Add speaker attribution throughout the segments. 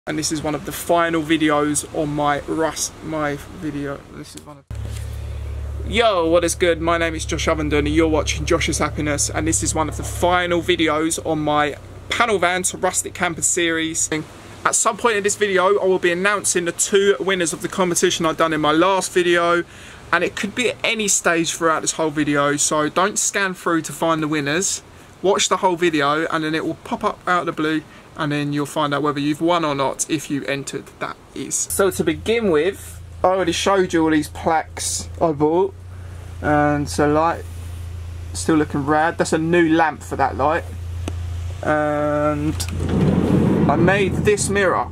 Speaker 1: And this is one of the final videos on my video. This is one of... Yo, what is good? My name is Josh Ovenden and you're watching Josh's Happiness, and this is one of the final videos on my panel van to Rustic Camper series. At some point in this video I will be announcing the 2 winners of the competition I've done in my last video, and it could be at any stage throughout this whole video, so don't scan through to find the winners. Watch the whole video and then it will pop up out of the blue, and then you'll find out whether you've won or not if you entered, that is. So to begin with, I already showed you all these plaques I bought, and so light still looking rad. That's a new lamp for that light. And I made this mirror,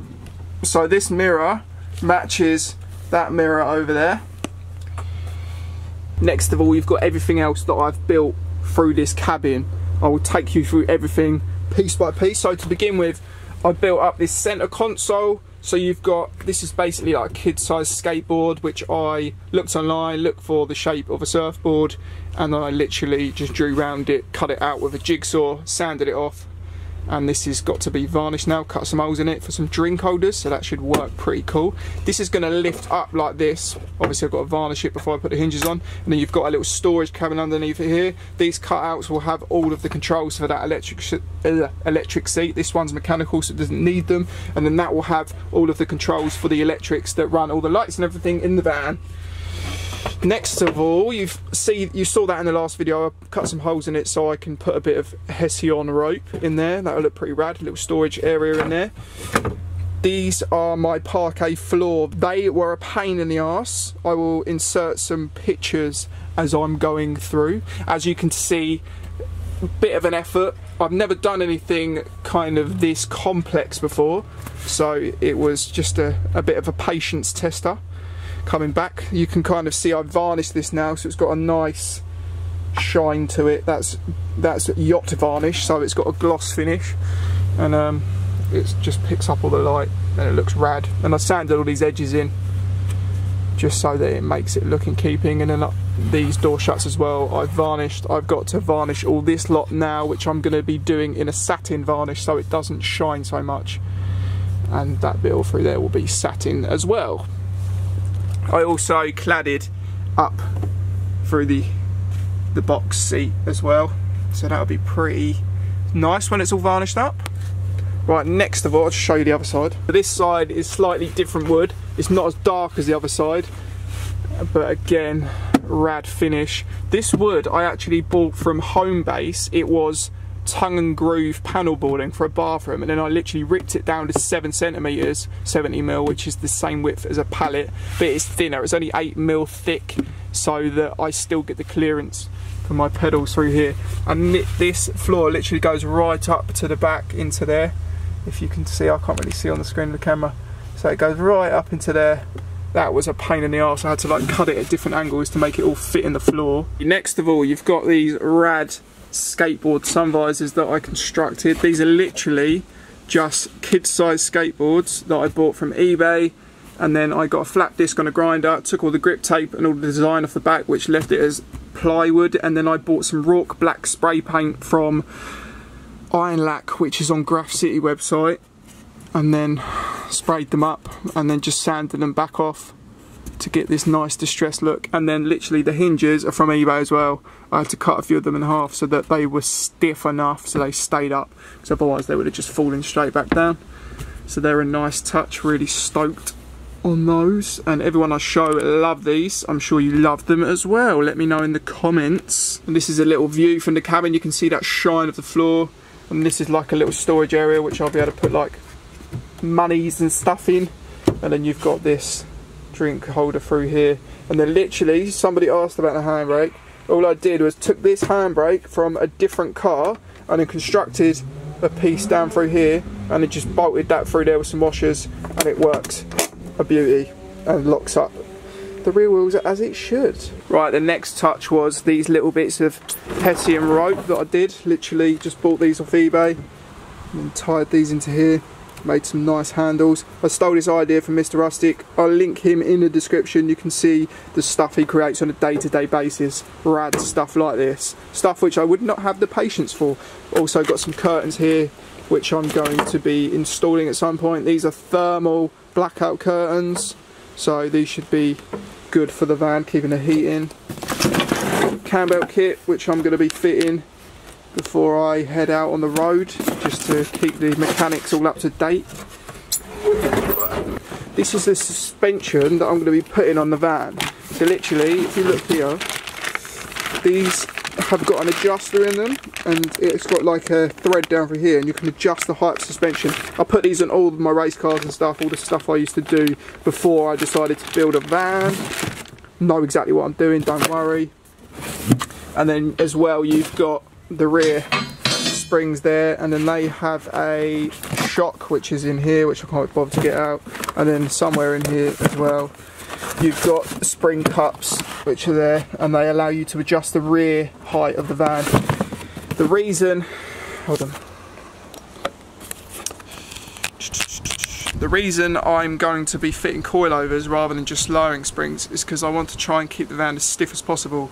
Speaker 1: so this mirror matches that mirror over there. Next of all, you've got everything else that I've built through this cabin. I will take you through everything piece by piece. So to begin with, I built up this center console. So you've got, this is basically like a kid-sized skateboard, which I looked online, looked for the shape of a surfboard, and I literally just drew around it, cut it out with a jigsaw, sanded it off, and this has got to be varnished now. Cut some holes in it for some drink holders, so that should work pretty cool. This is going to lift up like this. Obviously I've got to varnish it before I put the hinges on, and then you've got a little storage cabin underneath it here. These cutouts will have all of the controls for that electric seat. This one's mechanical, so it doesn't need them, and then that will have all of the controls for the electrics that run all the lights and everything in the van. Next of all, you saw that in the last video. I cut some holes in it so I can put a bit of Hessian rope in there. That'll look pretty rad. A little storage area in there. These are my parquet floor. They were a pain in the arse. I will insert some pictures as I'm going through. As you can see, a bit of an effort. I've never done anything kind of this complex before, so it was just a bit of a patience tester. Coming back, you can kind of see I've varnished this now, so it's got a nice shine to it. That's yacht varnish, so it's got a gloss finish, and it just picks up all the light and it looks rad. And I sanded all these edges in just so that it makes it look in keeping. And then these door shuts as well, I've varnished. I've got to varnish all this lot now, which I'm going to be doing in a satin varnish so it doesn't shine so much, and that bit all through there will be satin as well. I also cladded up through the box seat as well, so that'll be pretty nice when it's all varnished up. Right, next of all, I'll just show you the other side. This side is slightly different wood. It's not as dark as the other side, but again, rad finish. This wood I actually bought from Homebase. It was tongue and groove panel boarding for a bathroom, and then I literally ripped it down to 7 centimeters, 70mm, which is the same width as a pallet, but it's thinner. It's only 8mm thick, so that I still get the clearance for my pedals through here. And this floor literally goes right up to the back into there. If you can see, I can't really see on the screen of the camera, so it goes right up into there. That was a pain in the arse. I had to like cut it at different angles to make it all fit in the floor. Next of all, you've got these rad skateboard sun visors that I constructed. These are literally just kid-sized skateboards that I bought from eBay, and then I got a flat disc on a grinder, took all the grip tape and all the design off the back, which left it as plywood, and then I bought some Rorke black spray paint from Iron Lac, which is on Graph City website, and then sprayed them up and then just sanded them back off to get this nice distressed look. And then literally the hinges are from eBay as well. I had to cut a few of them in half so that they were stiff enough so they stayed up, because otherwise they would have just fallen straight back down. So they're a nice touch, really stoked on those. And everyone I show love these. I'm sure you love them as well. Let me know in the comments. And this is a little view from the cabin. You can see that shine of the floor. And this is like a little storage area which I'll be able to put like monies and stuff in. And then you've got this drink holder through here, and then literally somebody asked about the handbrake. All I did was took this handbrake from a different car and then constructed a piece down through here, and then just bolted that through there with some washers, and it works a beauty and locks up the rear wheels as it should. Right, the next touch was these little bits of Hessian rope that I did. Literally just bought these off eBay and tied these into here. Made some nice handles. I stole this idea from Mr. Rustic. I'll link him in the description. You can see the stuff he creates on a day-to-day basis. Rad stuff like this. Stuff which I would not have the patience for. Also got some curtains here which I'm going to be installing at some point. These are thermal blackout curtains, so these should be good for the van, keeping the heat in. Cam belt kit, which I'm going to be fitting before I head out on the road, just to keep the mechanics all up to date. This is the suspension that I'm going to be putting on the van. So literally, if you look here, these have got an adjuster in them, and it's got like a thread down through here, and you can adjust the height of suspension. I put these on all of my race cars and stuff, all the stuff I used to do before I decided to build a van. Know exactly what I'm doing, don't worry. And then as well, you've got the rear springs there, and then they have a shock which is in here, which I can't bother to get out, and then somewhere in here as well you've got spring cups which are there, and they allow you to adjust the rear height of the van. The reason, hold on, the reason I'm going to be fitting coilovers rather than just lowering springs is because I want to try and keep the van as stiff as possible,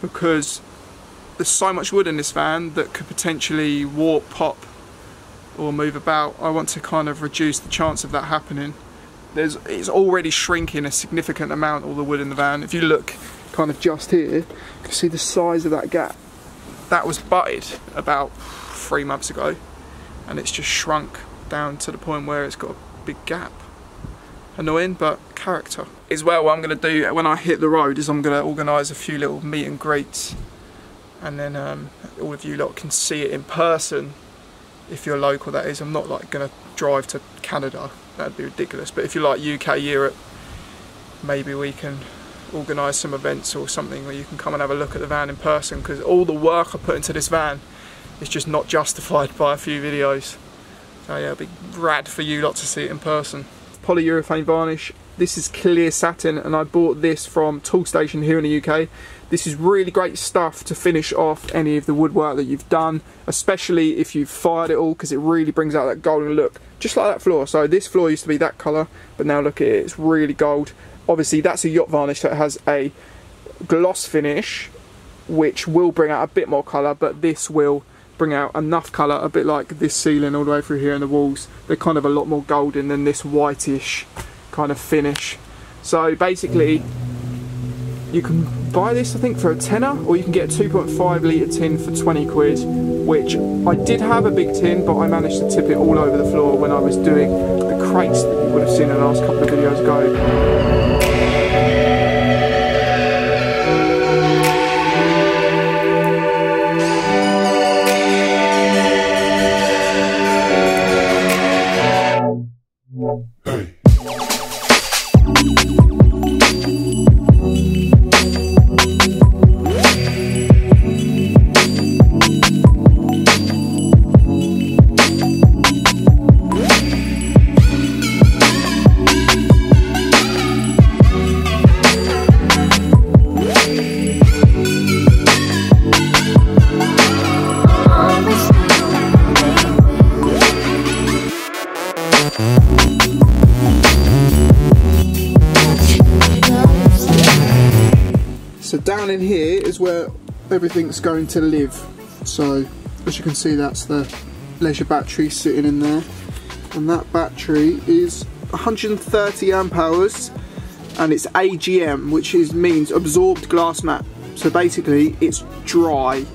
Speaker 1: because there's so much wood in this van that could potentially warp, pop or move about. I want to kind of reduce the chance of that happening. It's already shrinking a significant amount, all the wood in the van. If you look kind of just here, you can see the size of that gap. That was butted about 3 months ago, and it's just shrunk down to the point where it's got a big gap. Annoying, but character. As well, what I'm going to do when I hit the road is I'm going to organise a few little meet and greets, and then all of you lot can see it in person if you're local, that is. I'm not like going to drive to Canada, that'd be ridiculous, but if you're like UK, Europe, maybe we can organise some events or something where you can come and have a look at the van in person, because all the work I put into this van is just not justified by a few videos. So yeah, it'd be rad for you lot to see it in person. Polyurethane varnish. This is clear satin, and I bought this from Toolstation here in the UK. This is really great stuff to finish off any of the woodwork that you've done, especially if you've fired it all, because it really brings out that golden look, just like that floor. So this floor used to be that colour, but now look at it, it's really gold. Obviously that's a yacht varnish that has a gloss finish, which will bring out a bit more colour, but this will bring out enough colour, a bit like this ceiling all the way through here, and the walls, they're kind of a lot more golden than this whitish kind of finish. So basically you can buy this, I think, for a tenner, or you can get a 2.5 litre tin for 20 quid, which I did have a big tin, but I managed to tip it all over the floor when I was doing the crates that you would have seen in the last couple of videos ago. So down in here is where everything's going to live. So as you can see, that's the leisure battery sitting in there, and that battery is 130 amp hours, and it's AGM, which means absorbed glass mat. So basically it's dry,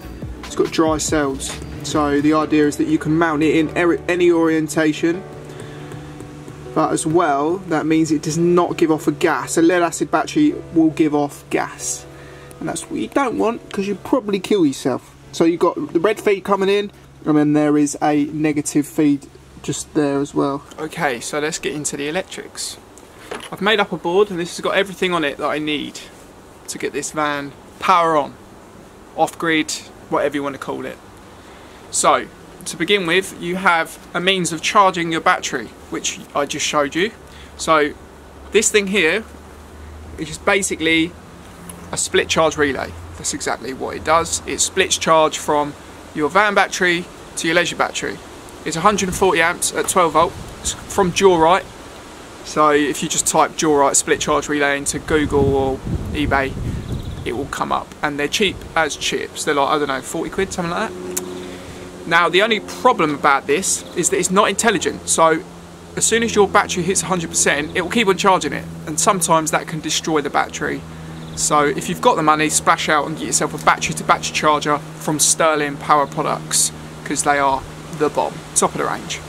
Speaker 1: it's got dry cells. So the idea is that you can mount it in any orientation, but as well that means it does not give off a gas. A lead acid battery will give off gas, and that's what you don't want, because you'll probably kill yourself. So you've got the red feed coming in, and then there is a negative feed just there as well. Okay, so let's get into the electrics. I've made up a board, and this has got everything on it that I need to get this van power on, off-grid, whatever you want to call it. So to begin with, you have a means of charging your battery, which I just showed you. So this thing here is just basically a split charge relay. That's exactly what it does. It splits charge from your van battery to your leisure battery. It's 140 amps at 12 volt. It's from Durite. So if you just type Durite split charge relay into Google or eBay, it will come up, and they're cheap as chips. They're like, I don't know, 40 quid, something like that. Now the only problem about this is that it's not intelligent, so as soon as your battery hits 100% it will keep on charging it, and sometimes that can destroy the battery. So if you've got the money, splash out and get yourself a battery to battery charger from Sterling Power Products, because they are the bomb, top of the range.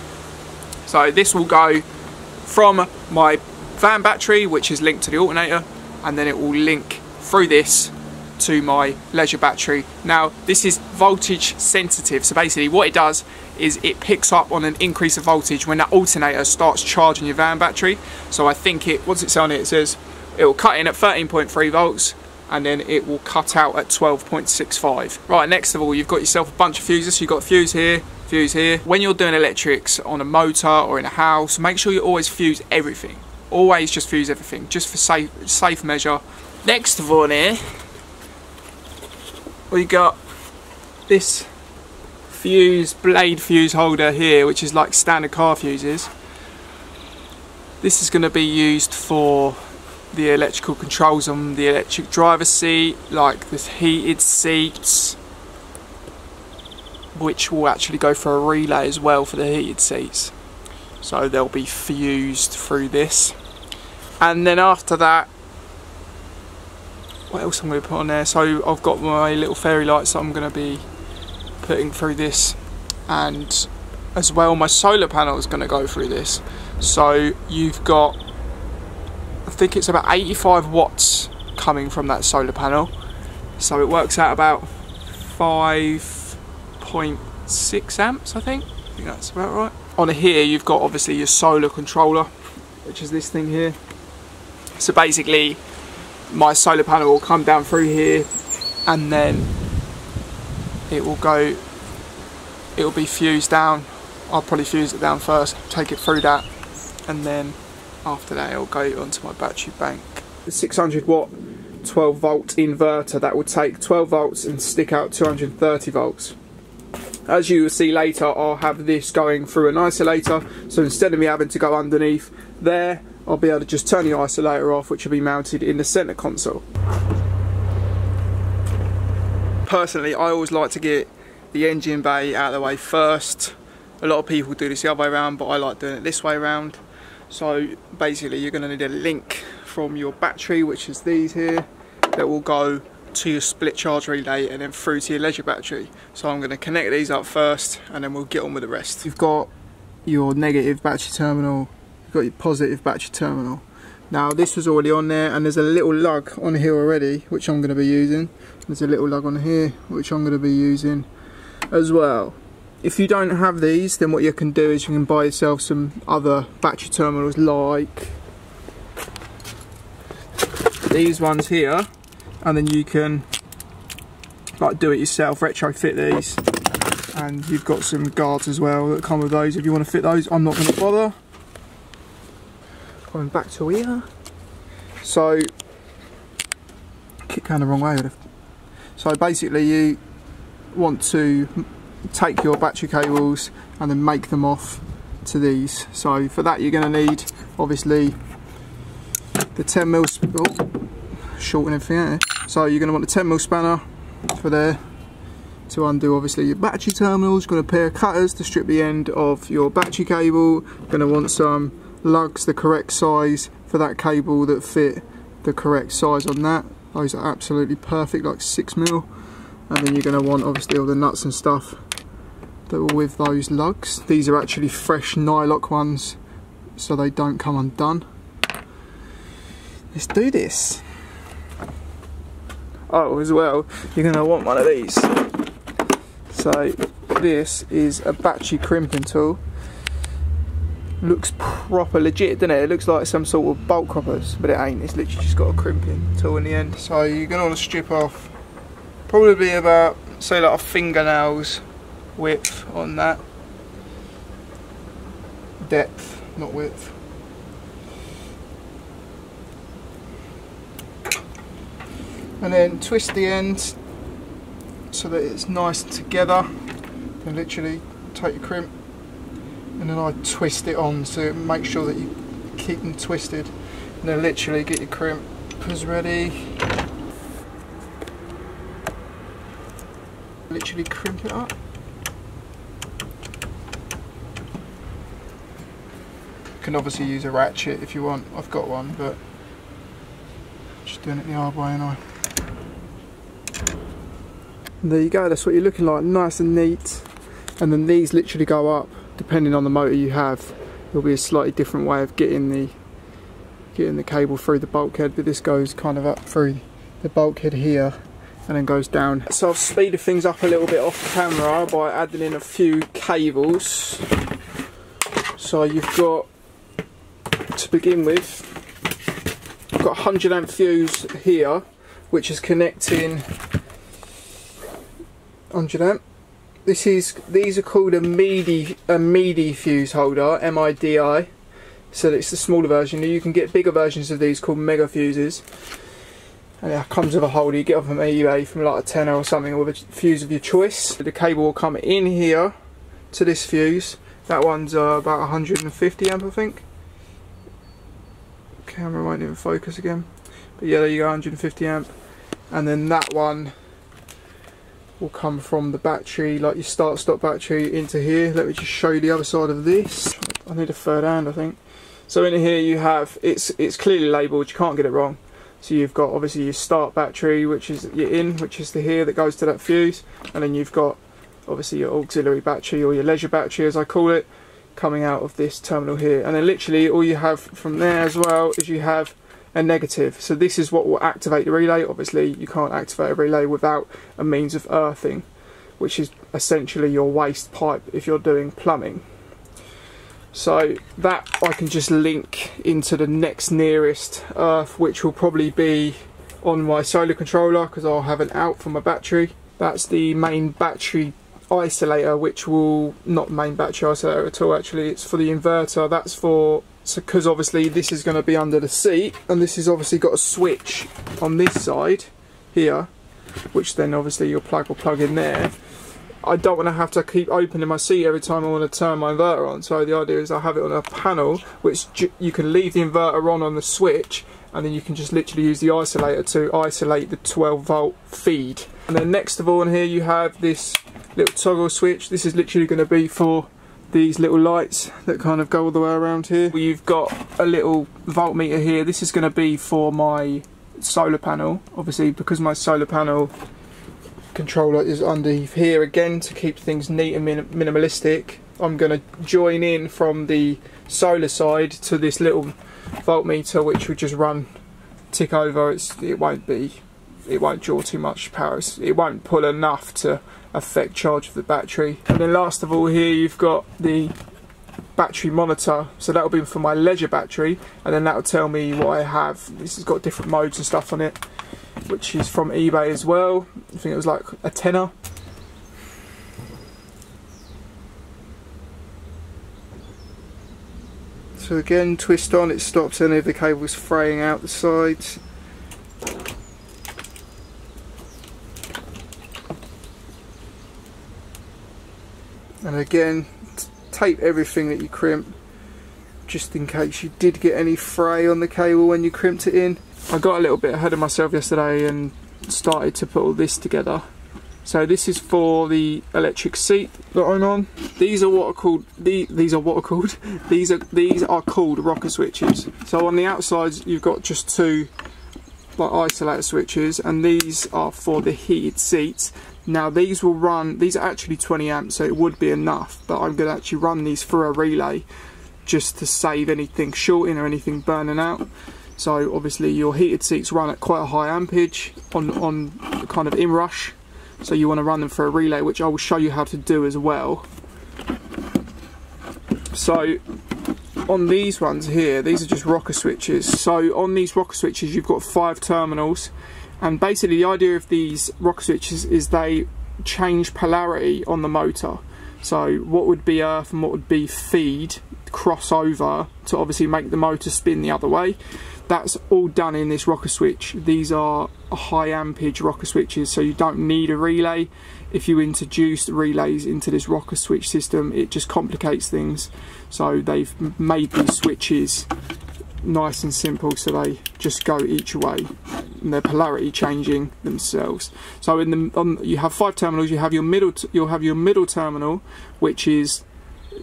Speaker 1: So this will go from my van battery, which is linked to the alternator, and then it will link through this to my leisure battery. Now this is voltage sensitive, so basically what it does is it picks up on an increase of voltage when that alternator starts charging your van battery. So I think once it's on it says it will cut in at 13.3 volts and then it will cut out at 12.65. Right, next of all, you've got yourself a bunch of fuses. So you've got a fuse here, fuse here. When you're doing electrics on a motor or in a house, make sure you always fuse everything. Always just fuse everything, just for safe measure. Next of all here, we got this blade fuse holder here, which is like standard car fuses. This is going to be used for the electrical controls on the electric driver's seat, like the heated seats, which will actually go for a relay as well for the heated seats. So they'll be fused through this. And then after that, what else I'm going to put on there? So I've got my little fairy lights that I'm going to be putting through this, and as well my solar panel is going to go through this. So you've got, I think it's about 85 watts coming from that solar panel, so it works out about 5.6 amps, I think that's about right. On here you've got obviously your solar controller, which is this thing here. So basically my solar panel will come down through here, and then it will be fused down. I'll probably fuse it down first, take it through that, and then after that it'll go onto my battery bank. The 600 watt 12 volt inverter that will take 12 volts and stick out 230 volts. As you will see later, I'll have this going through an isolator, so instead of me having to go underneath there, I'll be able to just turn the isolator off, which will be mounted in the centre console. Personally, I always like to get the engine bay out of the way first. A lot of people do this the other way around, but I like doing it this way around. So basically you're going to need a link from your battery, which is these here, that will go to your split charge relay and then through to your leisure battery. So I'm going to connect these up first and then we'll get on with the rest. You've got your negative battery terminal, you've got your positive battery terminal. Now this was already on there, and there's a little lug on here already which I'm going to be using. There's a little lug on here which I'm going to be using as well. If you don't have these, then what you can do is you can buy yourself some other battery terminals like these ones here, and then you can like do it yourself, retrofit these, and you've got some guards as well that come with those if you want to fit those. I'm not going to bother. Going back to here, so keep going the wrong way. So basically you want to take your battery cables and then make them off to these. So for that you're going to need obviously the 10mm shorten everything out. So you're going to want the 10mm spanner for there to undo obviously your battery terminals. You're going to pair of cutters to strip the end of your battery cable. You're going to want some lugs the correct size for that cable that fit the correct size on that. Those are absolutely perfect, like 6mm. And then you're going to want obviously all the nuts and stuff that were with those lugs. These are actually fresh nylock ones, so they don't come undone. Let's do this. Oh, as well, you're going to want one of these. So this is a battery crimping tool. Looks proper legit, doesn't it? It looks like some sort of bolt croppers, but it ain't. It's literally just got a crimping tool in the end. So you're going to want to strip off probably about, say, like a fingernail's width on that. Depth, not width. And then twist the end so that it's nice together. And literally take your crimp, and then I twist it on to make sure that you keep them twisted. And then literally get your crimpers ready. Literally crimp it up. can obviously use a ratchet if you want. I've got one, but just doing it the hard way, aren't I? And there you go, that's what you're looking like, nice and neat. And then these literally go up, depending on the motor you have. There'll be a slightly different way of getting the cable through the bulkhead, but this goes kind of up through the bulkhead here and then goes down. So I've speeded things up a little bit off camera by adding in a few cables. So you've got, to begin with, I've got a 100 amp fuse here, which is connecting 100 amp. These are called a MIDI fuse holder, M-I-D-I. So it's the smaller version. You can get bigger versions of these called mega fuses. And it comes with a holder. You get them from eBay from like a tenner or something, with a fuse of your choice. The cable will come in here to this fuse. That one's about 150 amp, I think. Camera won't even focus again. But yeah, there you go, 150 amp. And then that one will come from the battery, like your start-stop battery, into here. Let me just show you the other side of this. I need a third hand, I think. So in here you have, it's clearly labelled, you can't get it wrong. So you've got obviously your start battery, which is your in, which is the here that goes to that fuse, and then you've got obviously your auxiliary battery, or your leisure battery as I call it, coming out of this terminal here. And then literally all you have from there as well is you have a negative. So this is what will activate the relay. Obviously you can't activate a relay without a means of earthing, which is essentially your waste pipe if you're doing plumbing. So that I can just link into the next nearest earth, which will probably be on my solar controller, because I'll have an out for my battery. That's the main battery isolator, which will, not main battery isolator at all actually, it's for the inverter. That's for, because obviously this is going to be under the seat, and this has obviously got a switch on this side here, which then obviously your plug will plug in there. I don't want to have to keep opening my seat every time I want to turn my inverter on, so the idea is I have it on a panel which you can leave the inverter on the switch, and then you can just literally use the isolator to isolate the 12 volt feed. And then next of all in here you have this little toggle switch. This is literally going to be for these little lights that kind of go all the way around here. You've got a little voltmeter here. This is going to be for my solar panel, obviously, because my solar panel controller is underneath here again to keep things neat and minimalistic. I'm going to join in from the solar side to this little voltmeter, which will just tick over. It won't draw too much power. It won't pull enough to affect charge of the battery. And then last of all here you've got the battery monitor. So that'll be for my leisure battery, and then that'll tell me what I have. This has got different modes and stuff on it, which is from eBay as well. I think it was like a tenner. So again, twist on, it stops any of the cables fraying out the sides. And again, tape everything that you crimp, just in case you did get any fray on the cable when you crimped it in. I got a little bit ahead of myself yesterday and started to put all this together. So this is for the electric seat that I'm on. These are what are called these are called rocker switches. So on the outside you've got just two like isolator switches, and these are for the heated seats. Now these will run, these are actually 20 amps, so it would be enough, but I'm going to actually run these through a relay just to save anything shorting or anything burning out. So obviously your heated seats run at quite a high ampage on kind of inrush, so you want to run them for a relay, which I will show you how to do as well. So on these ones here, these are just rocker switches. So on these rocker switches you've got 5 terminals, and basically the idea of these rocker switches is they change polarity on the motor. So what would be earth and what would be feed cross over to obviously make the motor spin the other way. That's all done in this rocker switch. These are high ampage rocker switches, so you don't need a relay. If you introduce relays into this rocker switch system, it just complicates things. So they've made these switches nice and simple, so they just go each way and their polarity changing themselves. So you have 5 terminals. You'll have your middle terminal, which is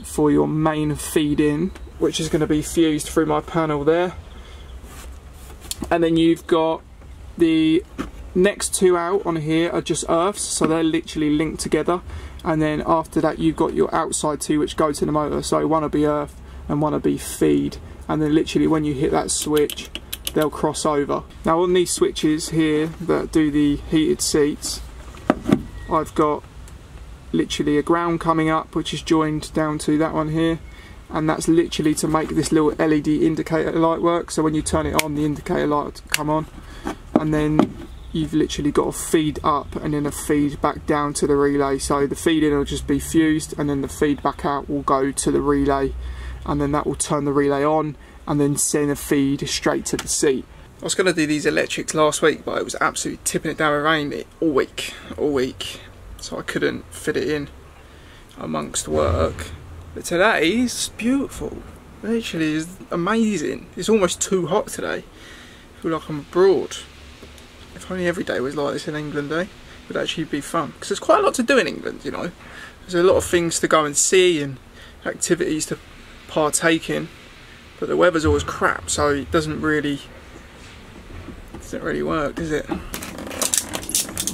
Speaker 1: for your main feed in, which is going to be fused through my panel there. And then you've got the next two out on here are just earths, so they're literally linked together. And then after that you've got your outside two which go to the motor, so one will be earth and one will be feed, and then literally when you hit that switch they'll cross over. Now on these switches here that do the heated seats, I've got literally a ground coming up which is joined down to that one here, and that's literally to make this little LED indicator light work, so when you turn it on the indicator light will come on. And then you've literally got a feed up and then a feed back down to the relay, so the feed in will just be fused and then the feed back out will go to the relay, and then that will turn the relay on and then send a feed straight to the seat. I was going to do these electrics last week, but it was absolutely tipping it down with rain all week, so I couldn't fit it in amongst work. But today is beautiful, literally is amazing. It's almost too hot today. I feel like I'm abroad. If only every day was like this in England, eh? It would actually be fun, because there's quite a lot to do in England, you know. There's a lot of things to go and see and activities to partake in, but the weather's always crap, so it doesn't really work, does it?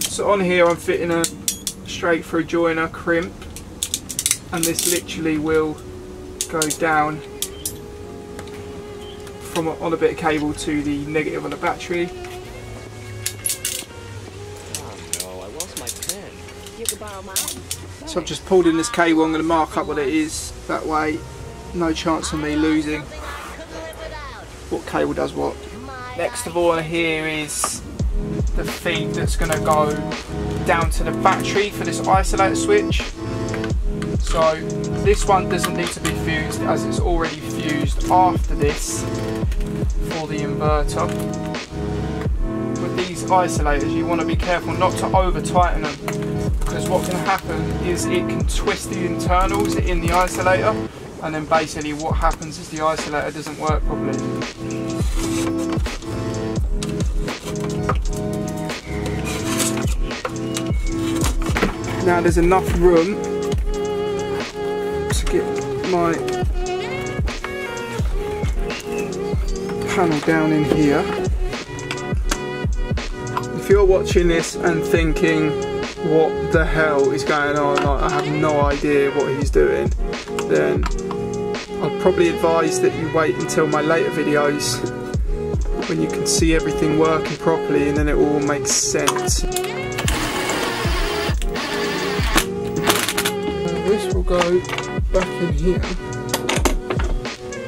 Speaker 1: So on here I'm fitting a straight through joiner crimp, and this literally will go down from on a bit of cable to the negative on the battery. So I've just pulled in this cable. I'm going to mark up what it is, that way no chance of me losing what cable does what. Next of all here is the feed that's going to go down to the battery for this isolator switch. So this one doesn't need to be fused as it's already fused after this for the inverter. With these isolators you want to be careful not to over tighten them, because what can happen is it can twist the internals in the isolator, and then basically what happens is the isolator doesn't work properly. Now there's enough room to get my panel down in here. If you're watching this and thinking what the hell is going on, like, I have no idea what he's doing, then I'd probably advise that you wait until my later videos when you can see everything working properly, and then it all makes sense. This will go back in here,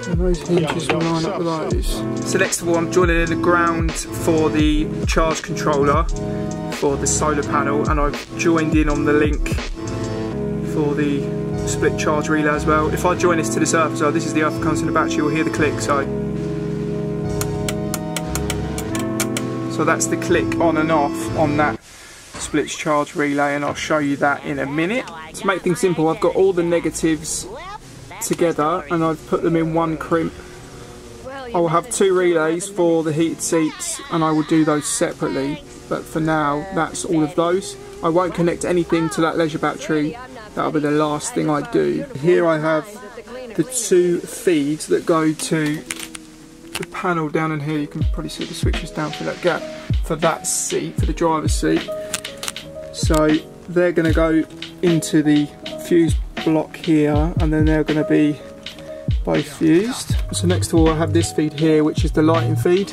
Speaker 1: and those hinges will line up with those. So next of all I'm joining in the ground for the charge controller for the solar panel, and I've joined in on the link for the split charge relay as well. If I join this to this earth, so this is the earth that comes from the battery, you'll hear the click, so that's the click on and off on that split charge relay, and I'll show you that in a minute. To make things simple, I've got all the negatives together and I've put them in one crimp. I will have two relays for the heated seats and I will do those separately, but for now that's all of those. I won't connect anything to that leisure battery, that'll be the last thing I do. Here I have the two feeds that go to the panel down in here. You can probably see the switches down through that gap for that seat, for the driver's seat. So they're going to go into the fuse block here, and then they're going to be both fused. So next to all I have this feed here, which is the lighting feed,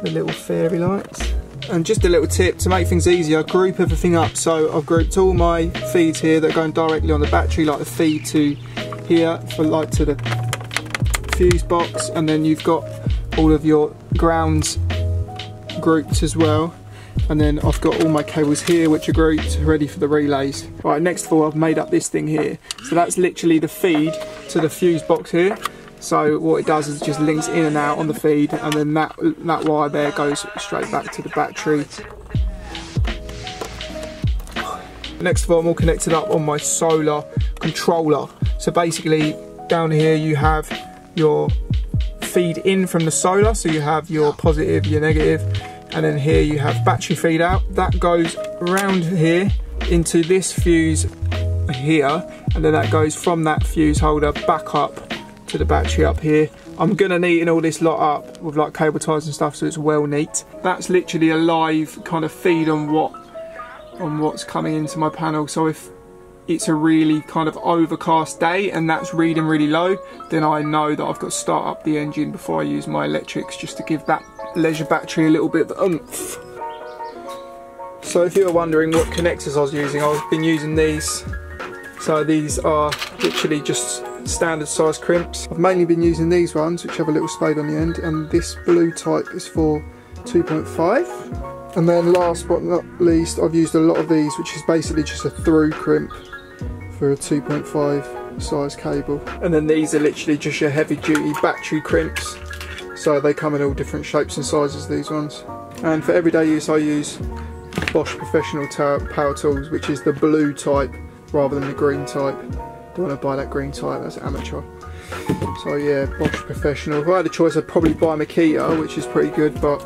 Speaker 1: the little fairy lights. And just a little tip to make things easier, group everything up. So I've grouped all my feeds here that are going directly on the battery, like the feed to here for light to the fuse box, and then you've got all of your grounds grouped as well. And then I've got all my cables here which are grouped, ready for the relays. Right, next of all I've made up this thing here. So that's literally the feed to the fuse box here. So what it does is it just links in and out on the feed, and then that wire there goes straight back to the battery. Next of all I'm all connected up on my solar controller. So basically down here you have your feed in from the solar, so you have your positive, your negative, and then here you have battery feed out. That goes around here into this fuse here, and then that goes from that fuse holder back up to the battery up here. I'm gonna neaten all this lot up with like cable ties and stuff so it's well neat. That's literally a live kind of feed on what's coming into my panel. So if it's a really kind of overcast day and that's reading really low, then I know that I've got to start up the engine before I use my electrics, just to give that leisure battery a little bit of oomph. So if you were wondering what connectors I was using, I've been using these. So these are literally just standard size crimps. I've mainly been using these ones, which have a little spade on the end, and this blue type is for 2.5. And then last but not least, I've used a lot of these, which is basically just a through crimp for a 2.5 size cable. And then these are literally just your heavy duty battery crimps. So they come in all different shapes and sizes, these ones. And for everyday use I use Bosch Professional Power Tools, which is the blue type rather than the green type. Don't want to buy that green type, that's amateur. So yeah, Bosch Professional. If I had a choice I'd probably buy Makita, which is pretty good, but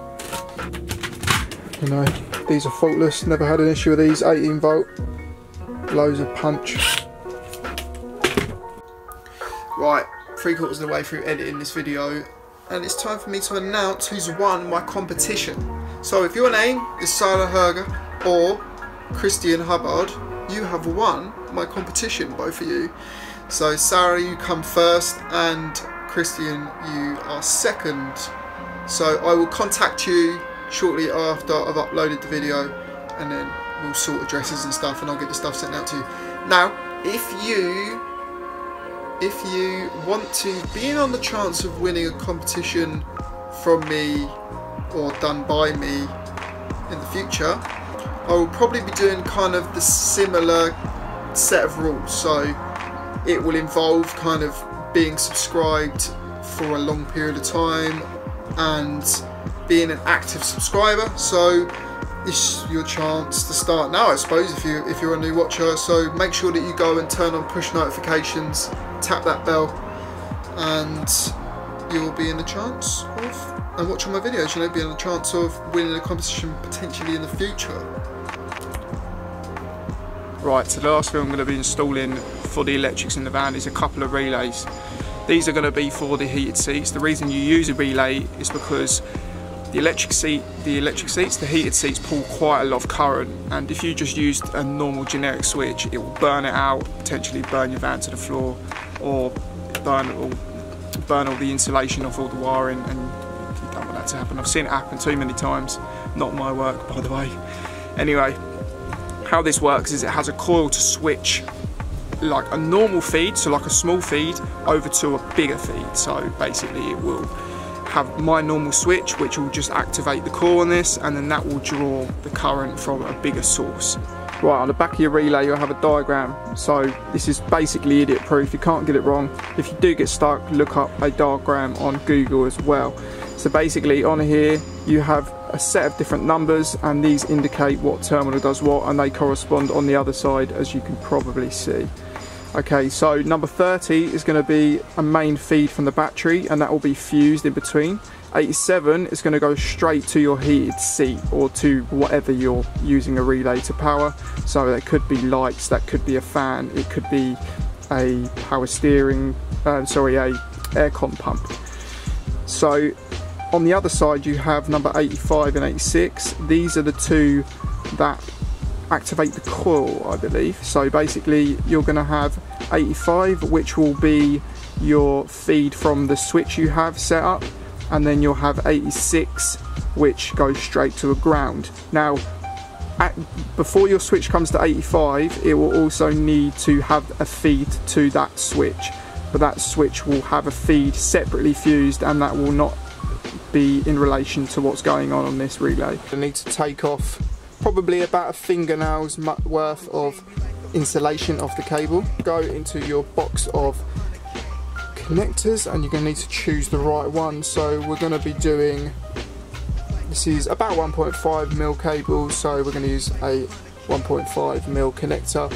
Speaker 1: you know, these are faultless, never had an issue with these. 18 volt, loads of punch. Right, 3/4 of the way through editing this video, and it's time for me to announce who's won my competition. So if your name is Sarah Herger or Christian Hubbard, you have won my competition, both of you. So Sarah, you come first, and Christian, you are second. So I will contact you shortly after I've uploaded the video, and then we'll sort addresses and stuff, and I'll get the stuff sent out to you. Now, if you want to be in on the chance of winning a competition from me or done by me in the future, I will probably be doing kind of the similar set of rules. So it will involve kind of being subscribed for a long period of time and being an active subscriber. So this is your chance to start now, I suppose, if you're a new watcher. So make sure that you go and turn on push notifications, tap that bell, and you'll be in the chance of, and watching my videos, you know, be in the chance of winning a competition potentially in the future. Right, so the last thing I'm going to be installing for the electrics in the van is a couple of relays. These are going to be for the heated seats. The reason you use a relay is because the heated seats pull quite a lot of current, and if you just used a normal generic switch, it will burn it out, potentially burn your van to the floor, or burn all the insulation off all the wiring, and you don't want that to happen. I've seen it happen too many times. Not my work, by the way. Anyway, how this works is it has a coil to switch like a normal feed, so like a small feed, over to a bigger feed. So basically it will have my normal switch, which will just activate the coil on this, and then that will draw the current from a bigger source. Right, on the back of your relay you'll have a diagram. So this is basically idiot proof, you can't get it wrong. If you do get stuck, look up a diagram on Google as well. So basically on here you have a set of different numbers, and these indicate what terminal does what, and they correspond on the other side, as you can probably see. Okay, so number 30 is going to be a main feed from the battery, and that will be fused in between. 87 is going to go straight to your heated seat, or to whatever you're using a relay to power. So that could be lights, that could be a fan, it could be a power steering, a aircon pump. So on the other side you have number 85 and 86. These are the two that activate the coil, I believe. So basically you're going to have 85, which will be your feed from the switch you have set up, and then you'll have 86, which goes straight to a ground. Now before your switch comes to 85, it will also need to have a feed to that switch, but that switch will have a feed separately fused, and that will not be in relation to what's going on this relay. I need to take off probably about a fingernail's worth of insulation off the cable. Go into your box of connectors, and you're going to need to choose the right one. So we're going to be doing, this is about 1.5 mil cable, so we're going to use a 1.5 mil connector,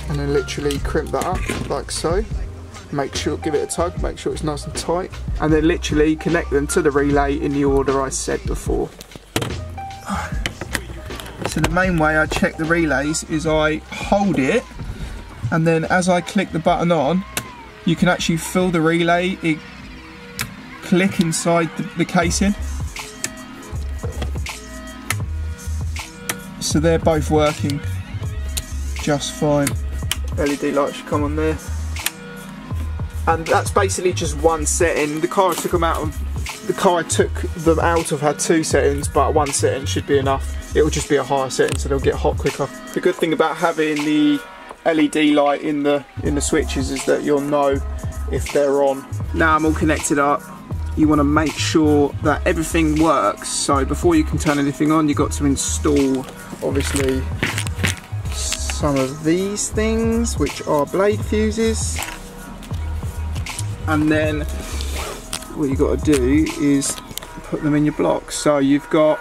Speaker 1: and then literally crimp that up like so. Make sure, give it a tug, make sure it's nice and tight, and then literally connect them to the relay in the order I said before. So the main way I check the relays is I hold it, and then as I click the button on, you can actually fill the relay, click inside the casing. So they're both working just fine. LED light should come on there. And that's basically just one setting. The car I took them out of had 2 settings, but one setting should be enough. It will just be a higher setting, so they'll get hot quicker. The good thing about having the LED light in the switches is that you'll know if they're on. Now I'm all connected up. You want to make sure that everything works. So before you can turn anything on, you've got to install, obviously, some of these things, which are blade fuses. And then what you've got to do is put them in your blocks. So you've got,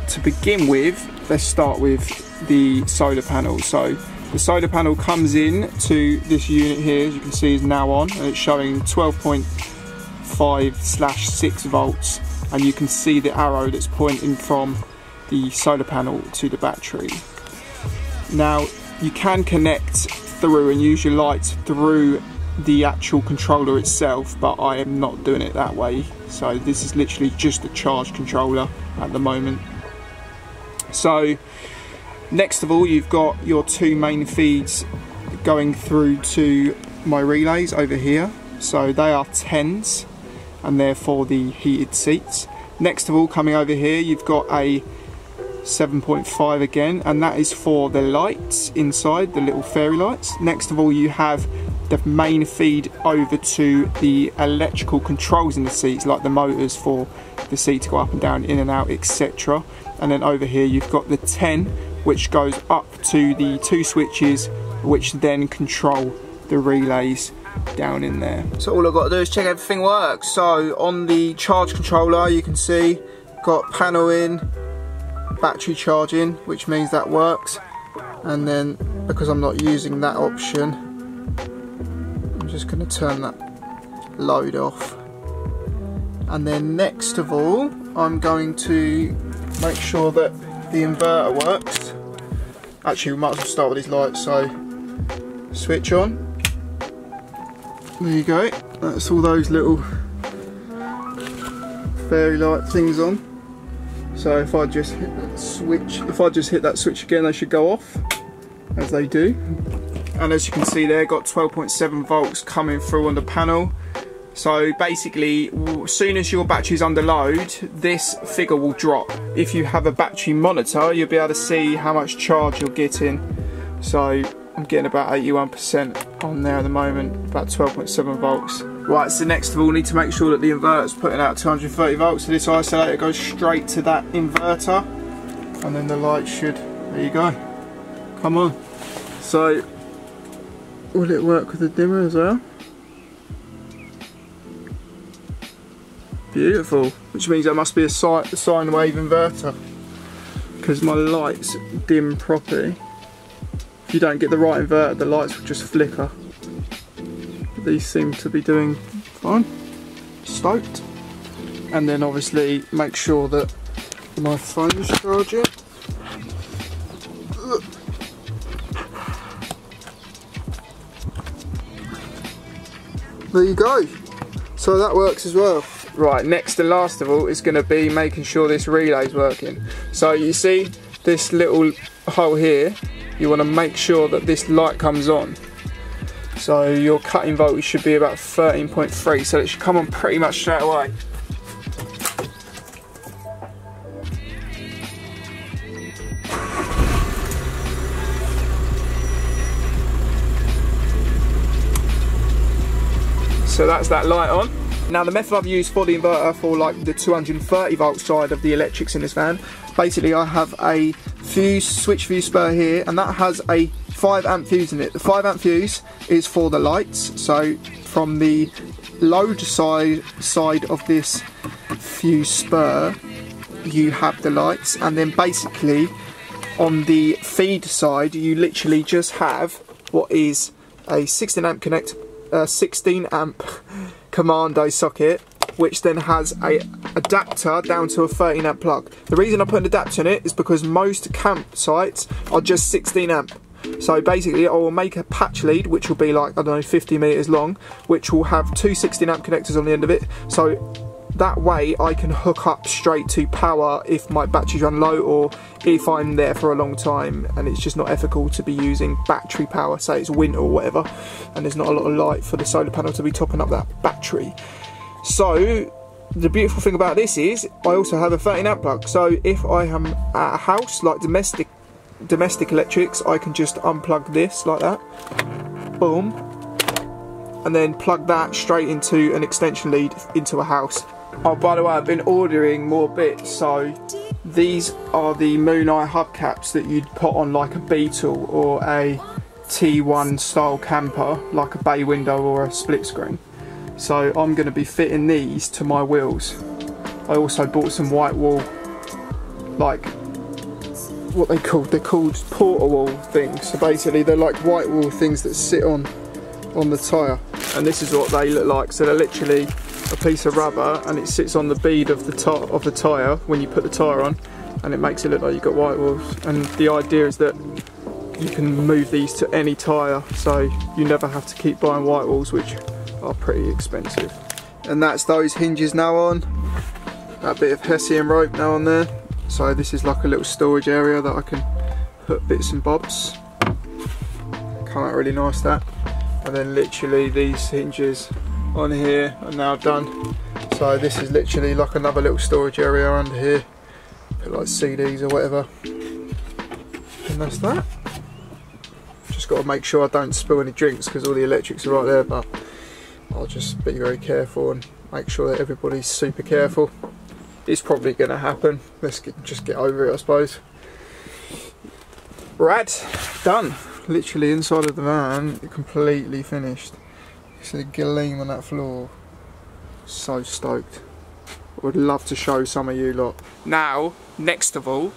Speaker 1: to begin with, let's start with the solar panel. So the solar panel comes in to this unit here, as you can see, is now on, and it's showing 12.5/6 volts, and you can see the arrow that's pointing from the solar panel to the battery. Now you can connect through and use your lights through the actual controller itself, but I am not doing it that way. So this is literally just a charge controller at the moment. So next of all, you've got your 2 main feeds going through to my relays over here. So they are 10s, and they're for the heated seats. Next of all, coming over here, you've got a 7.5 again, and that is for the lights inside, the little fairy lights. Next of all, you have the main feed over to the electrical controls in the seats, like the motors for the seat to go up and down, in and out, etc. And then over here you've got the 10, which goes up to the 2 switches, which then control the relays down in there. So all I've got to do is check everything works. So on the charge controller, you can see got panel in, battery charging, which means that works. And then because I'm not using that option, I'm just going to turn that load off. And then next of all, I'm going to make sure that the inverter works. Actually, we might as well start with these lights. So switch on. There you go. That's all those little fairy light things on. So if I just hit that switch, again, they should go off, as they do. And as you can see there, got 12.7 volts coming through on the panel. So basically, as soon as your battery's under load, this figure will drop. If you have a battery monitor, you'll be able to see how much charge you're getting. So I'm getting about 81% on there at the moment, about 12.7 volts. Right, so next of all, we need to make sure that the inverter's putting out 230 volts. So this isolator goes straight to that inverter, and then the light should, there you go, come on. So, will it work with the dimmer as well? Beautiful, which means that must be a sine wave inverter, because my lights dim properly. If you don't get the right inverter, the lights will just flicker. But these seem to be doing fine. Stoked. And then obviously make sure that my phone's charging. There you go. So that works as well. Right, next and last of all is going to be making sure this relay's working. So you see this little hole here, you want to make sure that this light comes on. So your cutting voltage should be about 13.3, so it should come on pretty much straight away. So that's that light on. Now the method I've used for the inverter for like the 230 volt side of the electrics in this van, basically I have a fuse, switch fuse spur here, and that has a 5 amp fuse in it. The 5 amp fuse is for the lights, so from the load side of this fuse spur you have the lights, and then basically on the feed side you literally just have what is a 16 amp commando socket, which then has a adapter down to a 13 amp plug. The reason I put an adapter in it is because most campsites are just 16 amp. So basically I will make a patch lead which will be like, I don't know, 50 meters long, which will have two 16 amp connectors on the end of it, so that way I can hook up straight to power if my batteries run low, or if I'm there for a long time and it's just not ethical to be using battery power, say it's winter or whatever, and there's not a lot of light for the solar panel to be topping up that battery. So the beautiful thing about this is I also have a 13 amp plug, so if I am at a house like domestic electrics, I can just unplug this like that, boom, and then plug that straight into an extension lead into a house. Oh, by the way, I've been ordering more bits, so these are the Mooneye hubcaps that you'd put on like a Beetle or a T1 style camper, like a bay window or a split screen. So I'm going to be fitting these to my wheels. I also bought some white wall, like what they're called porter wall things. So basically they're like white wall things that sit on the tyre, and this is what they look like. So they're literally a piece of rubber and it sits on the bead of the tyre when you put the tyre on, and it makes it look like you've got white walls. And the idea is that you can move these to any tyre, so you never have to keep buying white walls, which are pretty expensive. And that's those hinges now on, that bit of Hessian rope now on there. So this is like a little storage area that I can put bits and bobs. Come out really nice, that. And then literally these hinges on here are now done. So this is literally like another little storage area under here. Put like CDs or whatever. And that's that. Just got to make sure I don't spill any drinks because all the electrics are right there, but I'll just be very careful and make sure that everybody's super careful. It's probably going to happen. Let's just get over it, I suppose. Right, done. Literally inside of the van, completely finished. You see the gleam on that floor. So stoked. I would love to show some of you lot. Now, next of all,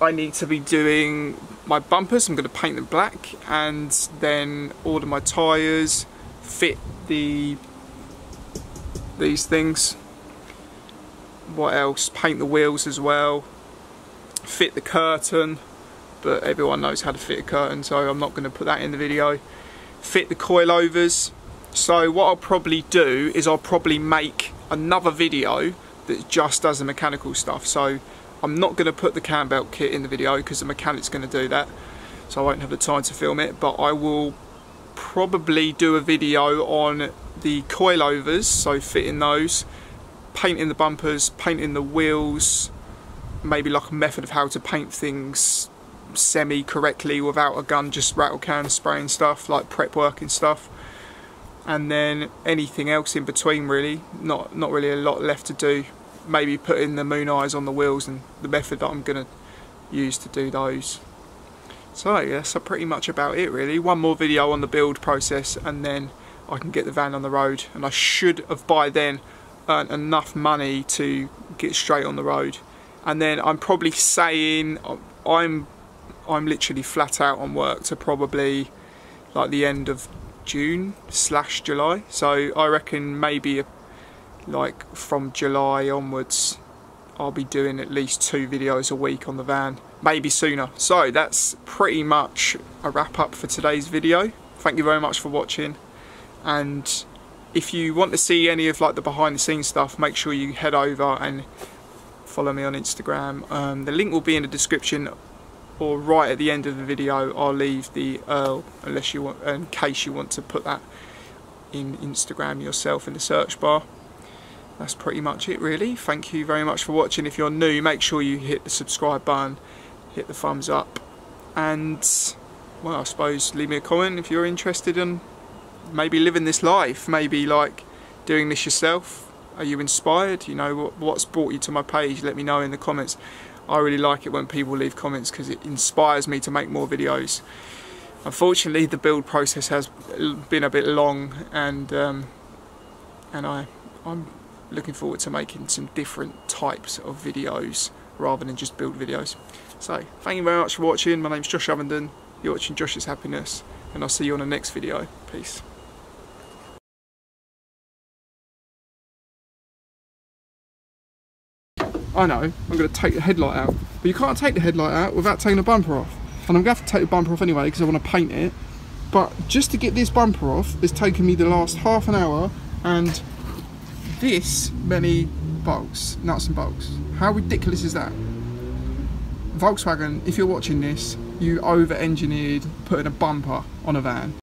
Speaker 1: I need to be doing my bumpers. I'm going to paint them black, and then order my tyres, fit these things. What else? Paint the wheels as well, fit the curtain, but everyone knows how to fit a curtain, so I'm not going to put that in the video. Fit the coilovers. So what I'll probably do is I'll probably make another video that just does the mechanical stuff. So I'm not going to put the cam belt kit in the video because the mechanic's going to do that, so I won't have the time to film it, but I will probably do a video on the coilovers, so fitting those, painting the bumpers, painting the wheels, maybe like a method of how to paint things semi-correctly without a gun, just rattle can spraying stuff, like prep work and stuff. And then anything else in between, really. Not really a lot left to do. Maybe putting the Mooneyes on the wheels and the method that I'm going to use to do those. So yeah, that's pretty much about it really. One more video on the build process and then I can get the van on the road, and I should have by then earned enough money to get straight on the road. And then I'm probably saying I'm literally flat out on work to probably like the end of June/July, so I reckon maybe like from July onwards I'll be doing at least 2 videos a week on the van, maybe sooner. So that's pretty much a wrap up for today's video. Thank you very much for watching, and if you want to see any of like the behind the scenes stuff, make sure you head over and follow me on Instagram. The link will be in the description, or right at the end of the video I'll leave the unless you want, in case you want to put that in Instagram yourself in the search bar. That's pretty much it really. Thank you very much for watching. If you're new, make sure you hit the subscribe button, hit the thumbs up, and well, I suppose leave me a comment if you're interested in maybe living this life, maybe like doing this yourself. Are you inspired? You know, what's brought you to my page? Let me know in the comments. I really like it when people leave comments because it inspires me to make more videos. Unfortunately, the build process has been a bit long, and I'm looking forward to making some different types of videos rather than just build videos. So, thank you very much for watching. My name's Josh Ovenden. You're watching Josh's Happiness, and I'll see you on the next video. Peace. I know, I'm going to take the headlight out, but you can't take the headlight out without taking the bumper off. and I'm going to have to take the bumper off anyway because I want to paint it. But just to get this bumper off, it's taken me the last half an hour and this many bolts, nuts and bolts. How ridiculous is that? Volkswagen, if you're watching this, you over-engineered putting a bumper on a van.